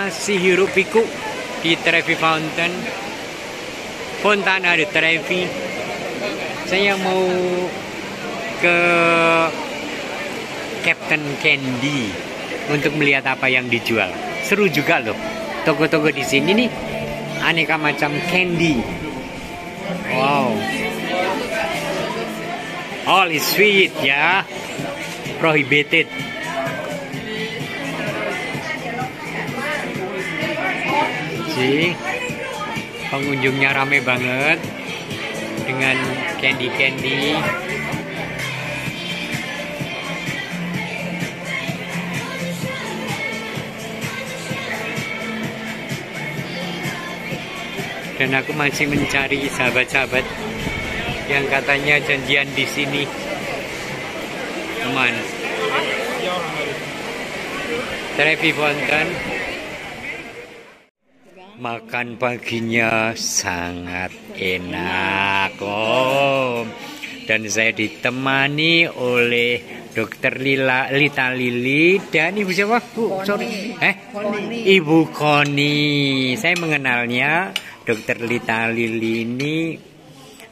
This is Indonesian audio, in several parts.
masih hiruk pikuk di Trevi Fountain, Fontana di Trevi. Saya mau ke Captain Candy untuk melihat apa yang dijual. Seru juga loh. Toko-toko di sini nih aneka macam candy. Wow. All is sweet ya. Prohibited. Pengunjungnya rame banget dengan candy-candy. Dan aku masih mencari sahabat-sahabat yang katanya janjian di sini. Teman. Trevi Fountain. Makan paginya sangat enak, dan saya ditemani oleh Dokter Lita Lili dan Ibu siapa, Bu? Sorry, Ibu Koni. Saya mengenalnya Dokter Lita Lili ini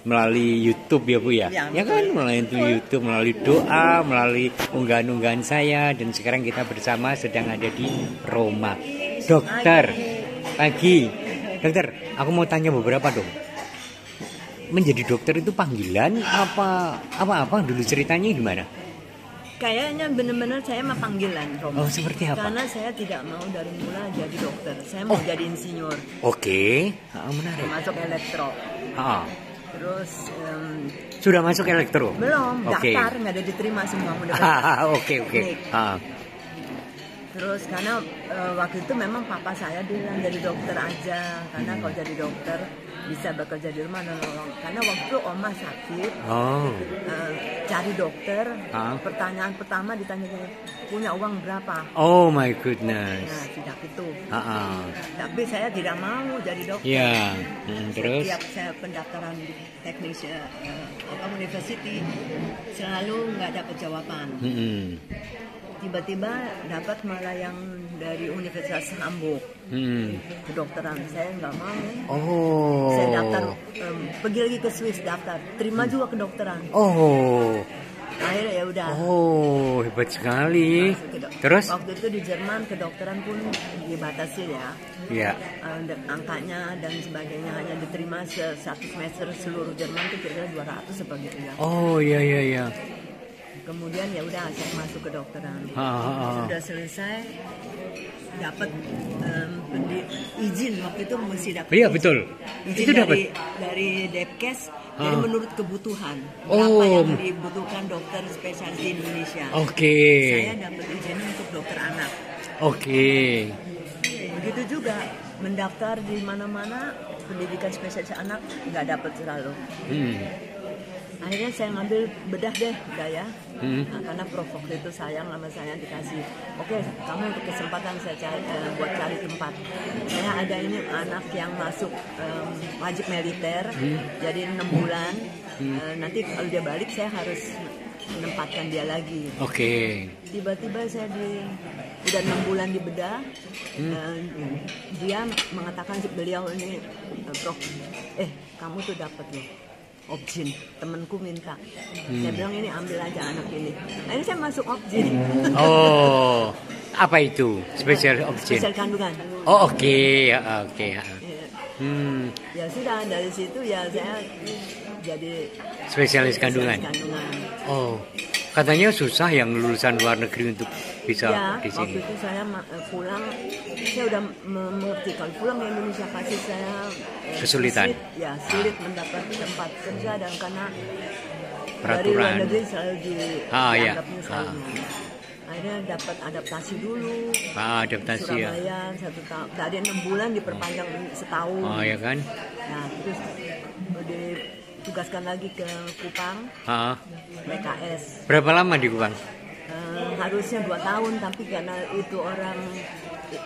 melalui YouTube ya Bu ya? Ya kan, melalui YouTube, melalui doa, melalui unggahan-unggahan saya, dan sekarang kita bersama sedang ada di Roma. Dokter. Pagi, dokter, aku mau tanya beberapa dong. Menjadi dokter itu panggilan apa dulu ceritanya gimana? Kayaknya benar-benar saya mah panggilan, Romo. Oh, seperti apa? Karena saya tidak mau dari mula jadi dokter. Saya mau jadi insinyur. Oke, menarik. Masuk elektro. Terus sudah masuk elektro? Belum, daftar nggak ada diterima semua. Oke. Terus karena waktu itu memang papa saya bilang jadi dokter aja, karena kalau jadi dokter bisa bekerja di rumah nolong. Karena waktu oma sakit, cari dokter, pertanyaan pertama ditanya punya uang berapa? Oh my goodness. Nah, tidak itu. Tapi saya tidak mau jadi dokter. Iya. Terus? Setiap saya pendaftaran di teknik university selalu nggak dapat jawaban. Tiba-tiba dapat malah yang dari Universitas Hamburg, kedokteran. Saya nggak mau. Saya daftar, pergi lagi ke Swiss daftar, terima juga kedokteran. Akhirnya ya udah. Hebat sekali. Terus? Waktu itu di Jerman kedokteran pun dibatasi ya. Iya. Angkanya dan sebagainya hanya diterima satu semester seluruh Jerman itu kira-kira 200 sebegitu ya. Iya. Kemudian ya udah saya masuk ke kedokteran. Sudah selesai dapat izin, waktu itu mesti dapat. Iya betul. Izin itu dari Depkes. Jadi menurut kebutuhan berapa yang dibutuhkan dokter spesialis di Indonesia. Saya dapat izin untuk dokter anak. Begitu juga mendaftar di mana-mana pendidikan spesialis anak nggak dapat selalu. Akhirnya saya ngambil bedah deh, ya. Karena prof waktu itu sayang sama saya dikasih. Kamu untuk kesempatan saya buat cari tempat. Saya ada ini anak yang masuk wajib militer, jadi 6 bulan. Nanti kalau dia balik saya harus menempatkan dia lagi. Tiba-tiba saya udah 6 bulan di bedah. Dia mengatakan beliau ini, Prof, kamu tuh dapat loh option, temanku minta. Saya bilang ini ambil aja anak ini. Akhirnya saya masuk option. Apa itu? Spesial option? Spesial kandungan. Ya sudah, dari situ ya saya jadi spesialis kandungan. Katanya susah yang lulusan luar negeri untuk bisa di sini. Waktu itu saya pulang, saya udah mengerti kalau pulang ke Indonesia pasti saya kesulitan. Sulit mendapat tempat kerja, dan karena peraturan dari luar negeri selalu dianggapnya selalu. Akhirnya dapat adaptasi dulu. Adaptasi Surabaya 1 tahun. Tadi 6 bulan diperpanjang setahun. Ya kan? Nah, terus ditugaskan lagi ke Kupang. PKS. Berapa lama di Kupang? Harusnya 2 tahun, tapi karena itu orang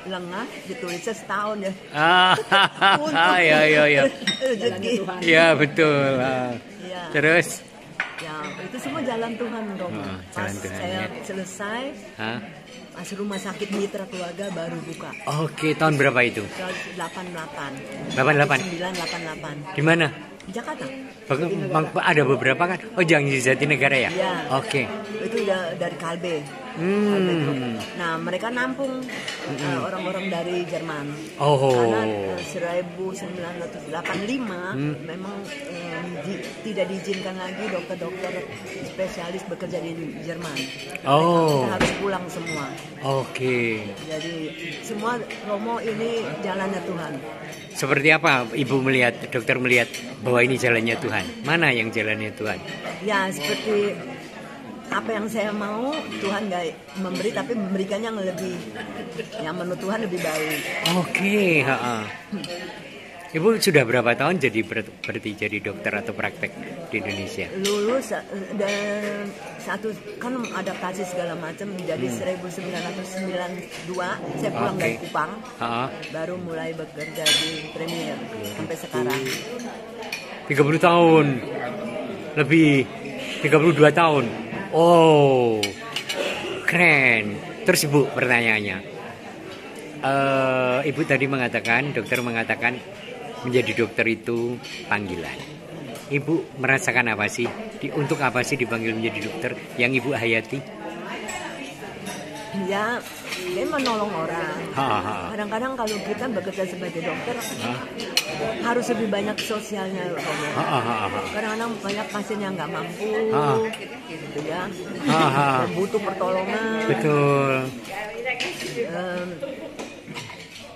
lengah ditulisnya setahun ya. Iya. Iya betul. Terus? Ya itu semua jalan Tuhan, Romo. Pas saya selesai, Pas rumah sakit Mitra Keluarga baru buka. Oke, tahun berapa itu? 88. 88. 988. Di mana? Jakarta. Ada beberapa kan? Oh, jangan di Jatinegara ya? Iya. Oke. Itu udah dari Kalbe. Nah, mereka nampung orang-orang dari Jerman. Oh. Karena 1985 memang tidak diizinkan lagi dokter-dokter spesialis bekerja di Jerman. Oh. Kita harus pulang semua. Oke. Jadi semua Romo ini jalannya Tuhan. Seperti apa Ibu melihat, dokter melihat bahwa ini jalannya Tuhan? Mana yang jalannya Tuhan? Ya, seperti apa yang saya mau, Tuhan gak memberi, tapi memberikannya yang lebih, yang menurut Tuhan lebih baik. Oke. Ibu sudah berapa tahun berarti jadi dokter atau praktek di Indonesia? Lulus dan satu kan adaptasi segala macam, jadi 1992 saya pulang dari Kupang, baru mulai bekerja di Premier sampai sekarang. 30 tahun lebih, 32 tahun. Oh, keren. Terus Ibu, pertanyaannya, Ibu tadi mengatakan, dokter mengatakan menjadi dokter itu panggilan. Ibu merasakan apa sih? Untuk apa sih dipanggil menjadi dokter yang Ibu hayati? Ya, dia menolong orang. Kadang-kadang kalau kita bekerja sebagai dokter harus lebih banyak sosialnya. Kadang-kadang banyak pasien yang nggak mampu, gitu ya, butuh pertolongan. Betul.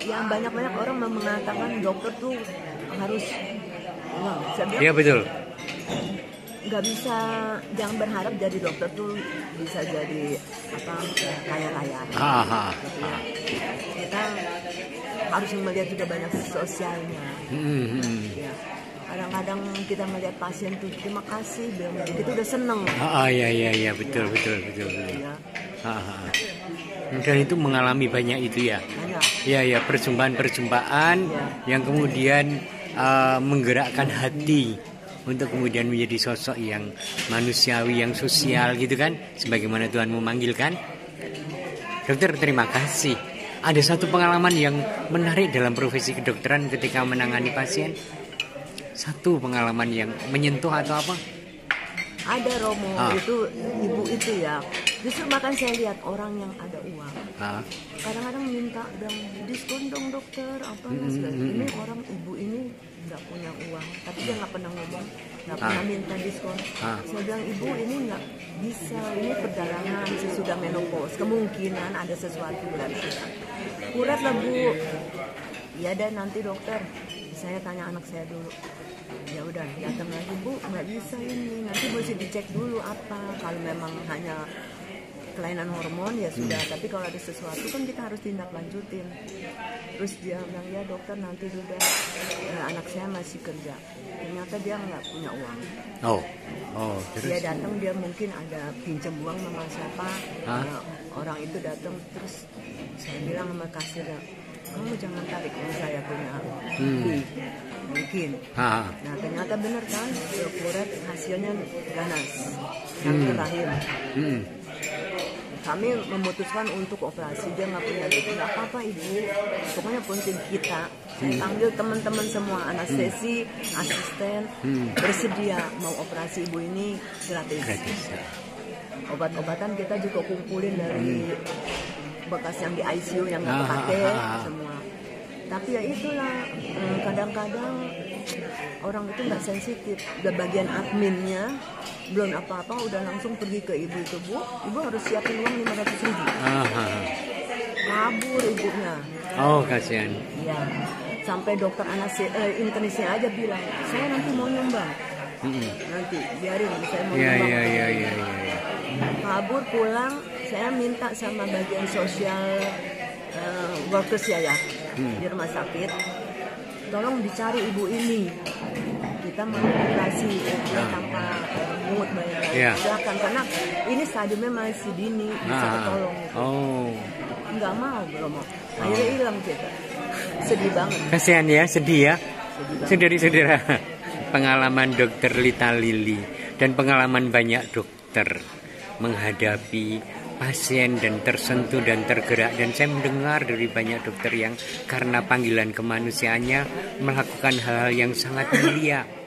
Yang banyak orang mengatakan dokter tuh harus, iya betul. Nggak bisa, jangan berharap jadi dokter tuh bisa jadi apa kaya raya. Gitu ya. Kita harus melihat juga banyak sosialnya. Ya. Kadang-kadang kita melihat pasien tuh terima kasih, kita udah seneng. Iya betul. Ya. Dan itu mengalami banyak itu ya. Iya perjumpaan yang kemudian menggerakkan hati untuk kemudian menjadi sosok yang manusiawi, yang sosial gitu kan, sebagaimana Tuhan memanggilkan. Dokter, terima kasih. Ada satu pengalaman yang menarik dalam profesi kedokteran ketika menangani pasien. Satu pengalaman yang menyentuh atau apa? Ada Romo, itu ibu itu ya. Justru makan saya lihat orang yang ada uang. Kadang-kadang minta diskon dong dokter, apa ini orang ibu ini nggak punya uang, tapi dia nggak pernah ngomong, nggak pernah minta diskon. Saya bilang ibu ini nggak bisa, ini perjalanan sesudah menopause, kemungkinan ada sesuatu dari kita. Kurat lah Bu. Ya dan nanti dokter, saya tanya anak saya dulu. Ya udah datang lagi Bu, nggak bisa ini, nanti mesti dicek dulu apa. Kalau memang hanya kelainan hormon ya sudah, tapi kalau ada sesuatu kan kita harus tindak lanjutin. Terus dia bilang ya dokter nanti udah anak saya masih kerja, ternyata dia nggak punya uang. Terus? Dia datang, dia mungkin ada pinjam uang sama siapa, orang itu datang, terus saya bilang sama kasir, kamu jangan tarik uang saya punya mungkin. Nah ternyata benar kan, kuret hasilnya ganas, yang terakhir. Kami memutuskan untuk operasi, dia nggak punya duit, nggak apa-apa ibu, pokoknya penting kita. Saya panggil teman-teman semua, anestesi, asisten, bersedia mau operasi ibu ini gratis. Obat-obatan kita juga kumpulin dari bekas yang di ICU yang nggak pakai semua. Tapi ya itulah, kadang-kadang orang itu nggak sensitif. Udah bagian adminnya belum apa-apa udah langsung pergi ke ibu itu, Bu, ibu harus siapin uang 500.000. Kabur ibunya. Kasihan. Ya, sampai dokter internisnya aja bilang, saya nanti mau nyumbang. Nanti biarin saya mau nyumbang. Iya. Kabur pulang, saya minta sama bagian sosial workers ya di rumah sakit, tolong dicari ibu ini, kita mau operasi tanpa mood bayar. Silakan, karena ini stadiumnya masih dini, bisa ketolong. Nggak mau Bromo, akhirnya hilang kita. Sedih banget. Kasihan ya, sedih ya. Saudara-saudara, pengalaman dokter Lita Lili dan pengalaman banyak dokter menghadapi pasien dan tersentuh dan tergerak, dan saya mendengar dari banyak dokter yang karena panggilan kemanusiaannya melakukan hal-hal yang sangat mulia.